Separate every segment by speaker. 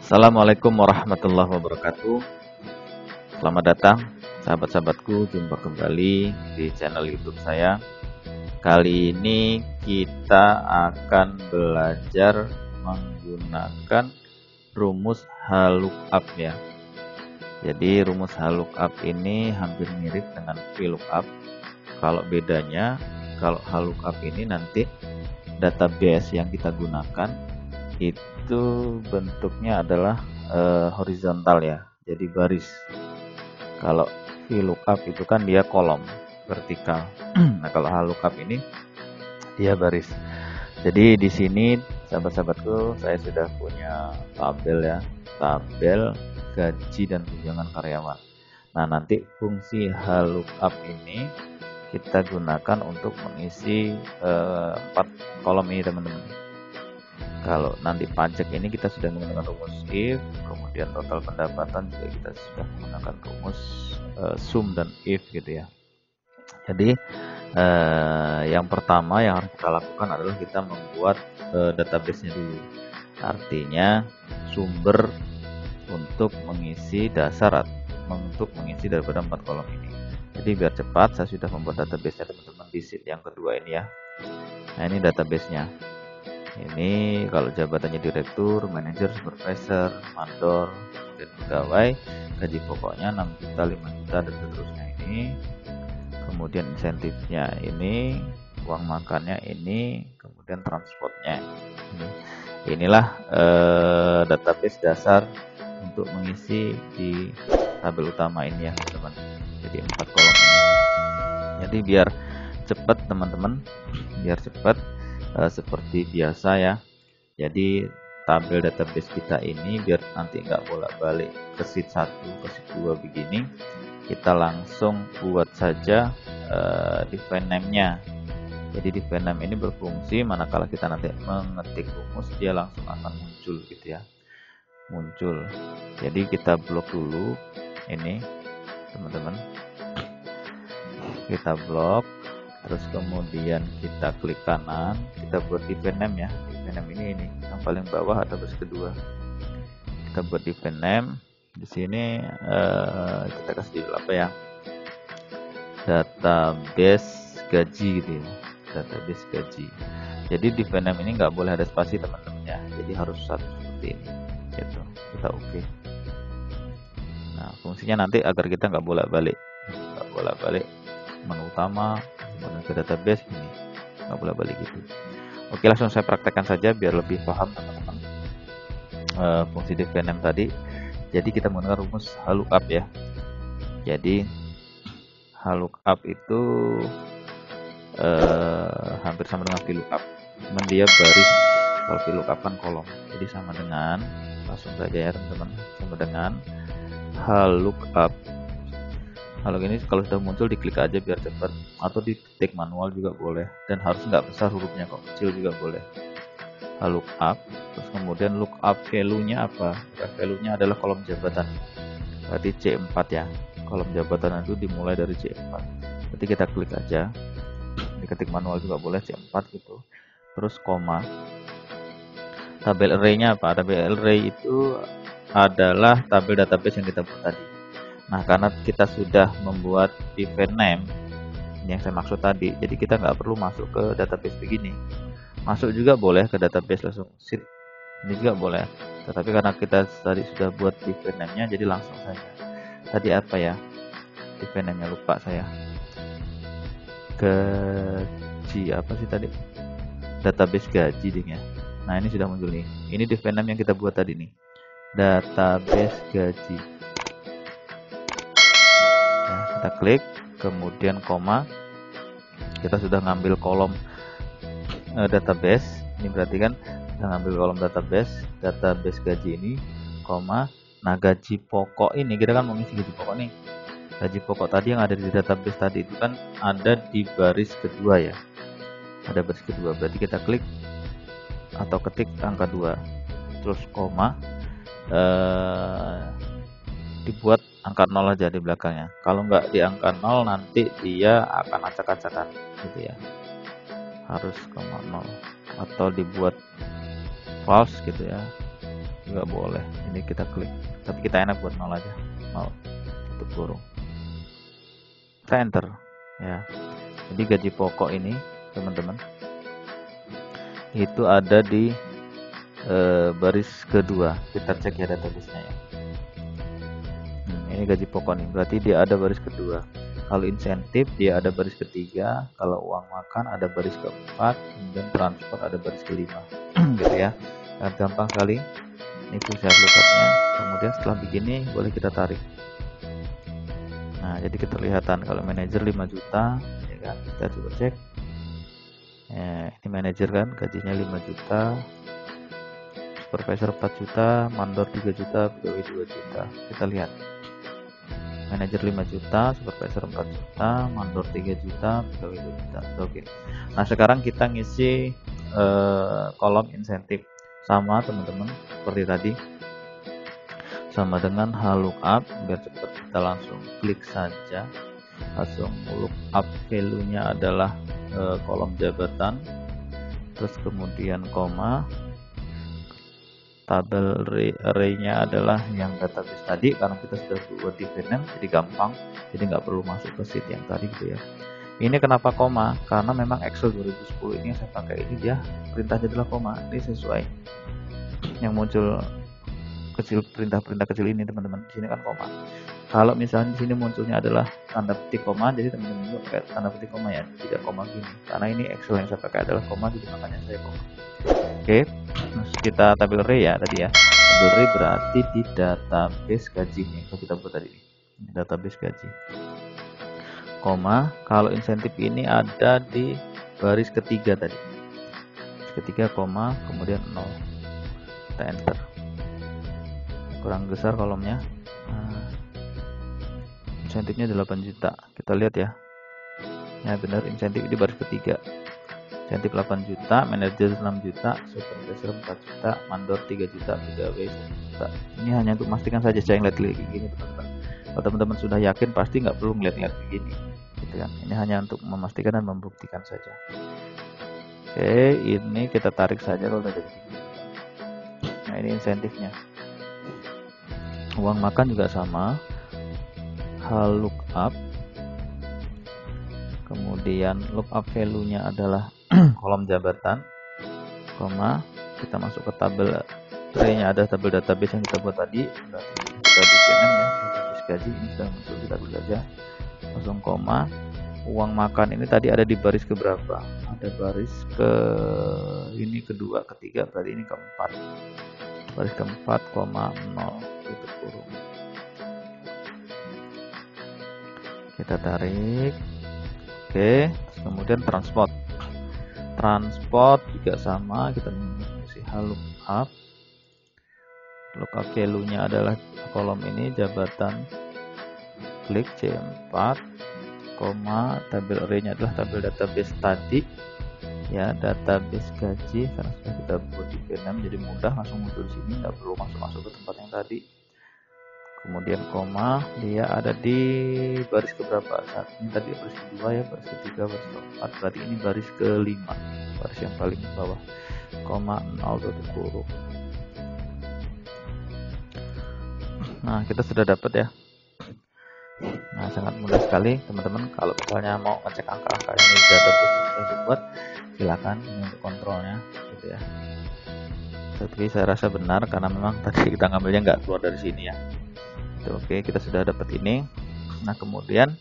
Speaker 1: Assalamualaikum warahmatullahi wabarakatuh. Selamat datang sahabat-sahabatku, jumpa kembali di channel YouTube saya. Kali ini kita akan belajar menggunakan rumus HLOOKUP ya. Jadi rumus HLOOKUP ini hampir mirip dengan VLOOKUP. Kalau bedanya, kalau HLOOKUP ini nanti database yang kita gunakan itu bentuknya adalah horizontal ya, jadi baris. Kalau VLOOKUP itu kan dia kolom vertikal. Nah, kalau HLOOKUP ini dia baris. Jadi di sini sahabat-sahabatku, saya sudah punya tabel ya, tabel gaji dan tunjangan karyawan. Nah, nanti fungsi HLOOKUP ini kita gunakan untuk mengisi 4 kolom ini teman-teman. Kalau nanti pajak ini kita sudah menggunakan rumus if, kemudian total pendapatan juga kita sudah menggunakan rumus sum dan if gitu ya. Jadi yang pertama yang harus kita lakukan adalah kita membuat database-nya dulu. Artinya sumber untuk mengisi dasar untuk mengisi daripada 4 kolom ini. Jadi biar cepat saya sudah membuat database-nya teman-teman di sheet yang kedua ini ya. Nah, ini database-nya. Ini kalau jabatannya direktur, manajer, supervisor, mandor, kemudian pegawai, gaji pokoknya 6 juta, 5 juta dan seterusnya ini. Kemudian insentifnya ini, uang makannya ini, kemudian transportnya. Inilah database dasar untuk mengisi di tabel utama ini ya teman-teman. Jadi 4 kolom ini. Jadi biar cepat teman-teman, biar cepat seperti biasa ya. Jadi tabel database kita ini biar nanti nggak bolak-balik ke sheet 1 ke sheet 2 begini, kita langsung buat saja define name-nya. Jadi define name ini berfungsi manakala kita nanti mengetik rumus, dia langsung akan muncul gitu ya, muncul. Jadi kita blok dulu ini teman-teman, kita blok. Terus kemudian kita klik kanan, kita buat define name ya. Define name ini yang paling bawah atau baris kedua. Kita buat define name. Di sini kita kasih judul apa ya? Database gaji gitu ya. Database gaji. Jadi define name ini nggak boleh ada spasi teman-teman ya. Jadi harus satu seperti ini. Gitu. Kita oke. Nah, fungsinya nanti agar kita nggak bolak-balik, menu utama kemudian ke database ini, nggak boleh balik gitu. Oke, langsung saya praktekkan saja biar lebih paham teman-teman fungsi define name tadi. Jadi kita menggunakan rumus HLOOKUP ya. Jadi HLOOKUP itu hampir sama dengan VLOOKUP, cuman dia baris. Kalau VLOOKUP kan kolom, jadi sama dengan, langsung saja ya teman-teman, sama dengan HLOOKUP. Kalau ini kalau sudah muncul diklik aja biar cepat, atau diketik manual juga boleh, dan harus nggak besar hurufnya, kok kecil juga boleh. HLOOKUP, terus kemudian lookup value-nya apa? Value-nya adalah kolom jabatan, berarti C4 ya. Kolom jabatan itu dimulai dari C4. Berarti kita klik aja, diketik manual juga boleh C4 gitu. Terus koma. Tabel array-nya apa? Tabel array itu adalah tabel database yang kita buat tadi. Nah, karena kita sudah membuat define name, ini yang saya maksud tadi, jadi kita nggak perlu masuk ke database begini. Masuk juga boleh ke database langsung sheet, ini juga boleh. Tetapi karena kita tadi sudah buat define name-nya, jadi langsung saja. Tadi apa ya? Define name-nya lupa saya. Gaji apa sih tadi? Database gaji dingnya. Nah, ini sudah muncul nih. Ini define name yang kita buat tadi nih. Database gaji. Kita klik, kemudian koma, kita sudah ngambil kolom database. Ini berarti kan kita ngambil kolom database gaji ini, koma. Nah, gaji pokok ini kita kan mengisi gaji pokok nih. Gaji pokok tadi yang ada di database tadi itu kan ada di baris kedua ya, ada baris kedua, berarti kita klik atau ketik angka 2 terus koma, dibuat angka 0 aja di belakangnya. Kalau nggak di angka 0 nanti dia akan acak-acakan gitu ya, harus koma 0 atau dibuat false gitu ya. juga boleh. Ini kita klik, tapi kita enak buat 0 aja, 0 tutup kurung, kita enter ya. Jadi gaji pokok ini teman-teman itu ada di baris kedua. Kita cek ya database-nya ya. Ini gaji pokok nih, berarti dia ada baris kedua. Kalau insentif dia ada baris ketiga, kalau uang makan ada baris keempat, kemudian transport ada baris kelima. Gitu ya. Dan gampang sekali. Ini pusat lookupnya. Kemudian setelah begini boleh kita tarik. Nah, jadi kelihatan kalau manajer 5 juta, ya kan? Kita coba cek. Ini manajer kan, gajinya 5 juta, supervisor 4 juta, mandor 3 juta, pegawai 2 juta. Kita lihat. Manajer 5 juta, supervisor 4 juta, mandor 3 juta, pegawai 2 juta. Oke. Nah, sekarang kita ngisi kolom insentif. Sama teman-teman seperti tadi. Sama dengan lookup, biar cepat kita langsung klik saja. Langsung lookup value-nya adalah kolom jabatan. Terus kemudian koma. Tabel array-nya adalah yang database tadi, karena kita sudah buat di Vietnam, jadi gampang, jadi nggak perlu masuk ke sheet yang tadi gitu ya. Ini kenapa koma? Karena memang Excel 2010 ini yang saya pakai ini dia perintahnya adalah koma. Ini sesuai yang muncul kecil, perintah-perintah kecil ini teman-teman. Di sini kan koma. Kalau misalnya di sini munculnya adalah tanda petik koma, jadi teman-teman juga pakai tanda petik koma ya, tidak koma gini. Karena ini Excel yang saya pakai adalah koma, jadi makanya saya koma. Oke, kita tabel array ya tadi ya. Tabel array berarti di database gaji nih, kalau kita buat tadi ini database gaji. Koma, kalau insentif ini ada di baris ketiga tadi. Baris ketiga koma, kemudian 0. Kita enter. Kurang besar kolomnya. Nah, insentifnya 8 juta. Kita lihat ya. Ya benar, insentif di baris ketiga. Insentif 8 juta, manajer 6 juta, supervisor 4 juta, mandor 3 juta, pegawai 1 juta. Ini hanya untuk memastikan saja, saya ngeliat-lihat gini teman-teman. Kalau teman-teman sudah yakin pasti nggak perlu ngeliat-lihat begini, gitu kan. Ini hanya untuk memastikan dan membuktikan saja. Oke, ini kita tarik saja kalau udah jadi begini. Nah, ini insentifnya. Uang makan juga sama. Lookup. Kemudian lookup value-nya adalah kolom jabatan, koma, kita masuk ke tabel array-nya, ada tabel database yang kita buat tadi, kita di Vietnam ya, database gaji ini sudah muncul, kita klik saja, langsung koma. Uang makan ini tadi ada di baris keberapa? Ada baris ke ini kedua, ketiga, berarti ini keempat. Baris keempat, koma 0 tutup kurung. Kita tarik. Oke, kemudian transport. Transport juga sama, kita mengisi lookup. Lookup value-nya adalah kolom ini jabatan, klik C4, koma, tabel array-nya adalah tabel database tadi ya, database gaji, karena sudah kita buat di Vietnam jadi mudah langsung muncul di sini, nggak perlu masuk ke tempat yang tadi. Kemudian koma, dia ada di baris keberapa? Saat ini tadi baris kedua ya, baris ketiga, baris keempat, berarti ini baris kelima, baris yang paling bawah. Koma 0 tutup kurung. Nah, kita sudah dapat ya. Nah, sangat mudah sekali teman-teman. Kalau misalnya mau ngecek angka-angka yang di database sudah dibuat, silakan ini untuk kontrolnya, gitu ya. Tapi saya rasa benar karena memang tadi kita ngambilnya nggak keluar dari sini ya. Oke, kita sudah dapat ini. Nah, kemudian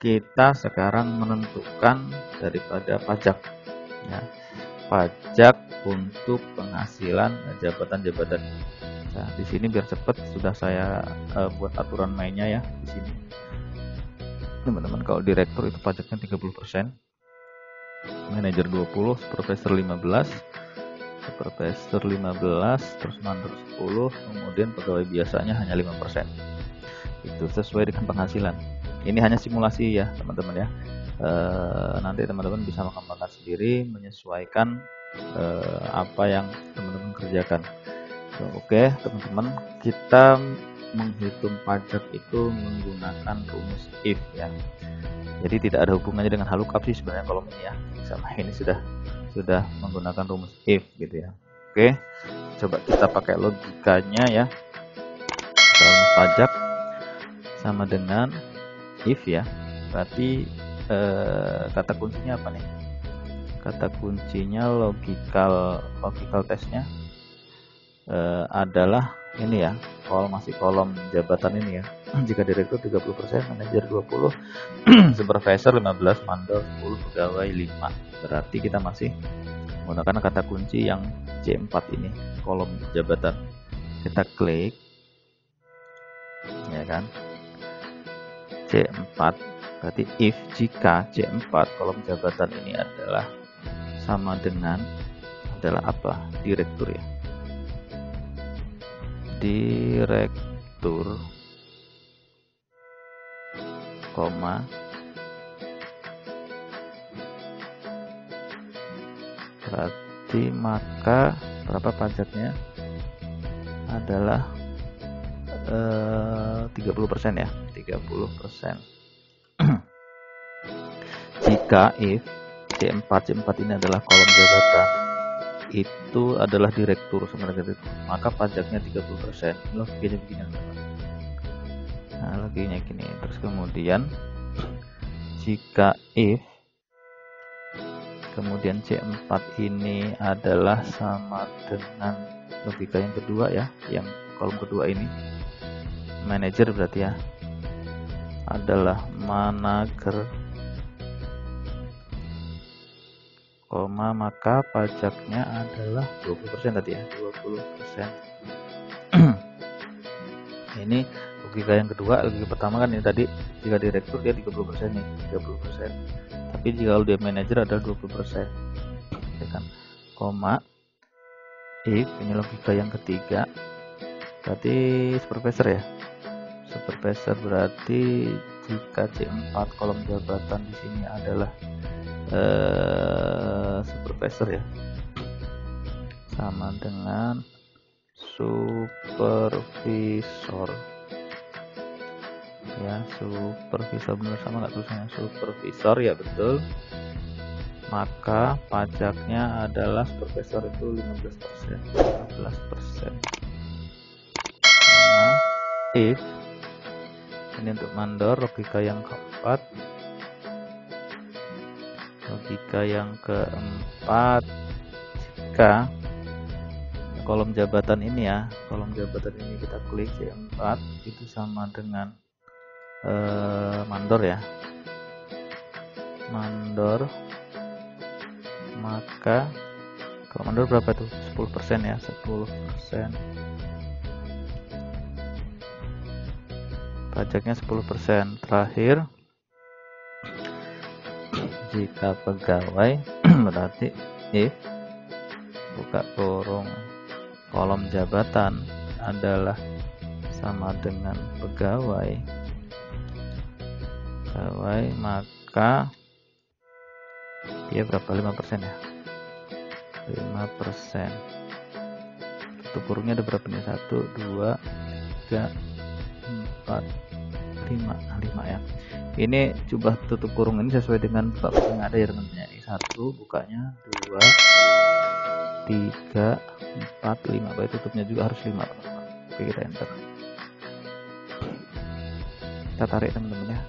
Speaker 1: kita sekarang menentukan daripada pajak ya, pajak untuk penghasilan jabatan-jabatan. Nah, di sini biar cepat sudah saya buat aturan mainnya ya di sini. Teman-teman, kalau direktur itu pajaknya 30%, manajer 20%, supervisor 15%, terus mandor 10%, kemudian pegawai biasanya hanya 5%. Itu sesuai dengan penghasilan. Ini hanya simulasi ya teman-teman ya. Nanti teman-teman bisa mengembangkan sendiri, menyesuaikan apa yang teman-teman kerjakan. Oke teman-teman, kita menghitung pajak itu menggunakan rumus if ya. Jadi tidak ada hubungannya dengan lookup sih sebenarnya kolom ini ya. Sama ini sudah menggunakan rumus if gitu ya. Oke, coba kita pakai logikanya ya. Rumus pajak sama dengan if ya, berarti kata kuncinya apa nih? Kata kuncinya logical testnya adalah ini ya, masih kolom jabatan ini ya. Jika direktur 30%, manajer 20%, supervisor 15%, mandor 10%, pegawai 5%. Berarti kita masih menggunakan kata kunci yang C4 ini, kolom jabatan. Kita klik ya kan, C4, berarti if jika C4 kolom jabatan ini adalah sama dengan apa? Direktur ya. Direktur, koma, berarti maka berapa pajaknya? Adalah 30% ya, 30%. Jika if C4 ini adalah kolom jabatan, itu adalah direktur sebenarnya, maka pajaknya 30%. Logikanya begini. Nah, logikanya gini. Terus kemudian jika if kemudian C4 ini adalah sama dengan logika yang kedua ya, yang kolom kedua ini, manajer berarti ya, adalah manager, koma, maka pajaknya adalah 20% tadi ya, 20%. Ini logika yang kedua. Logika pertama kan ini tadi, jika direktur dia 30% nih, 30%. Tapi jika dia manajer adalah 20%. Ya kan? Koma, if, ini logika yang ketiga. Berarti supervisor ya. Supervisor berarti jika C4 kolom jabatan di sini adalah supervisor ya, sama dengan supervisor ya, supervisor benar sama nggak tulisannya? Supervisor ya, betul. Maka pajaknya adalah supervisor itu 15%. Nah, if ini untuk mandor, logika yang keempat. Logika yang keempat, jika kolom jabatan ini ya, kolom jabatan ini kita klik C4 itu sama dengan mandor ya, mandor, maka kalau mandor berapa tuh? 10% ya, 10%. Pajaknya 10%. Terakhir, jika pegawai berarti if buka kurung kolom jabatan adalah sama dengan pegawai, maka dia berapa? 5% ya, 5%. Tutup kurungnya ada berapa nih? 1, 2, 3, 4, 5 ya. Ini coba tutup kurung ini sesuai dengan buka kurung yang ada ya teman-teman. Ini 1 bukanya, 2, 3, 4, 5. Baik, tutupnya juga harus 5 teman-teman. Oke, kita enter. Kita tarik teman-teman ya.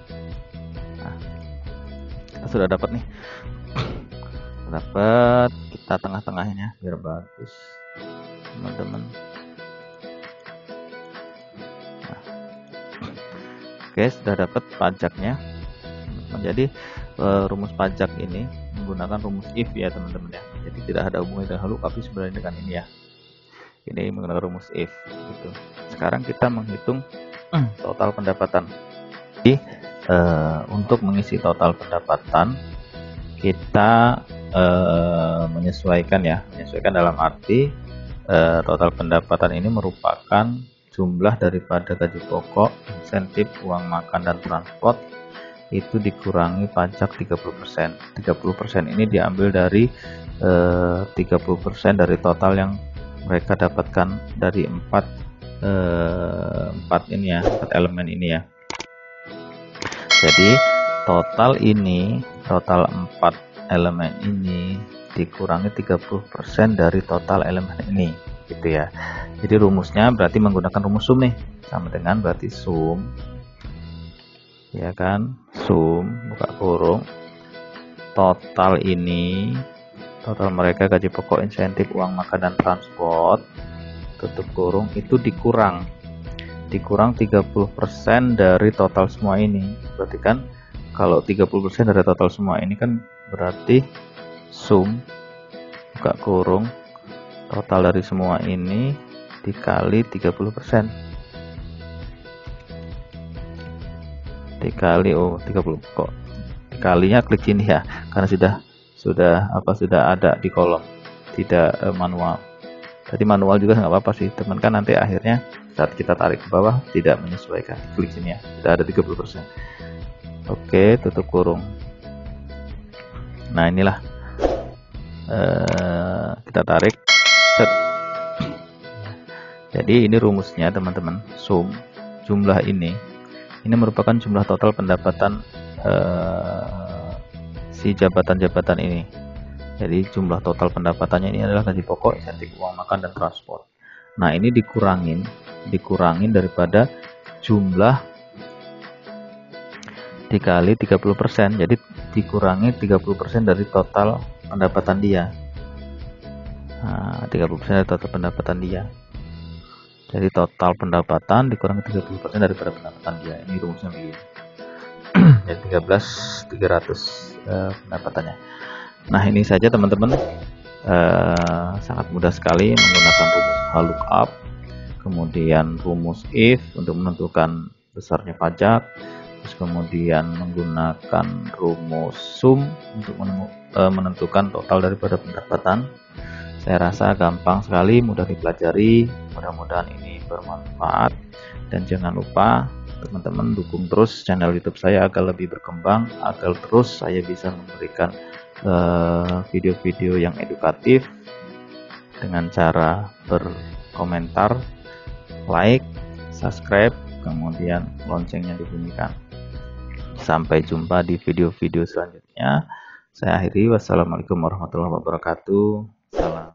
Speaker 1: Nah, kita sudah dapat nih. Dapat, kita tengah-tengahin ya biar bagus teman-teman. Oke, sudah dapat pajaknya. Jadi rumus pajak ini menggunakan rumus if ya teman-teman ya. Jadi tidak ada hubungannya dengan look, tapi sebenarnya dengan ini ya. Ini menggunakan rumus if gitu. Sekarang kita menghitung total pendapatan. Jadi untuk mengisi total pendapatan kita menyesuaikan dalam arti total pendapatan ini merupakan jumlah daripada gaji pokok, insentif, uang makan dan transport itu dikurangi pajak 30%. 30% ini diambil dari 30% dari total yang mereka dapatkan dari 4 elemen ini ya. Jadi total 4 elemen ini dikurangi 30% dari total elemen ini. Kita gitu ya. Jadi rumusnya berarti menggunakan rumus sum nih, sama dengan berarti sum, ya kan, sum buka kurung total ini, total mereka gaji pokok, insentif, uang makan dan transport, tutup kurung, itu dikurang 30% dari total semua ini. Berarti kan kalau 30% dari total semua ini kan berarti sum buka kurung total dari semua ini dikali 30%, dikali 30 kok dikalinya klik sini ya, karena sudah ada di kolom, tidak manual. Tadi manual juga nggak apa-apa sih teman, kan nanti akhirnya saat kita tarik ke bawah tidak menyesuaikan. Klik sini ya, sudah ada 30%. Oke, tutup kurung. Nah inilah kita tarik set. Jadi ini rumusnya teman-teman, sum jumlah ini merupakan jumlah total pendapatan si jabatan-jabatan ini. Jadi jumlah total pendapatannya ini adalah gaji pokok, insentif, uang makan dan transport. Nah ini dikurangin daripada jumlah dikali 30%. Jadi dikurangi 30% dari total pendapatan dia. Nah, 30% dari total pendapatan dia. Jadi total pendapatan dikurangi 30% daripada pendapatan dia. Ini rumusnya begini. Jadi 13.300 pendapatannya. Nah ini saja teman-teman, sangat mudah sekali menggunakan rumus lookup, kemudian rumus if untuk menentukan besarnya pajak, terus kemudian menggunakan rumus sum untuk menentukan total daripada pendapatan. Saya rasa gampang sekali, mudah dipelajari, mudah-mudahan ini bermanfaat. Dan jangan lupa teman-teman dukung terus channel YouTube saya agar lebih berkembang, agar terus saya bisa memberikan video-video yang edukatif dengan cara berkomentar, like, subscribe, kemudian loncengnya dibunyikan. Sampai jumpa di video-video selanjutnya. Saya akhiri, wassalamualaikum warahmatullahi wabarakatuh. Salam.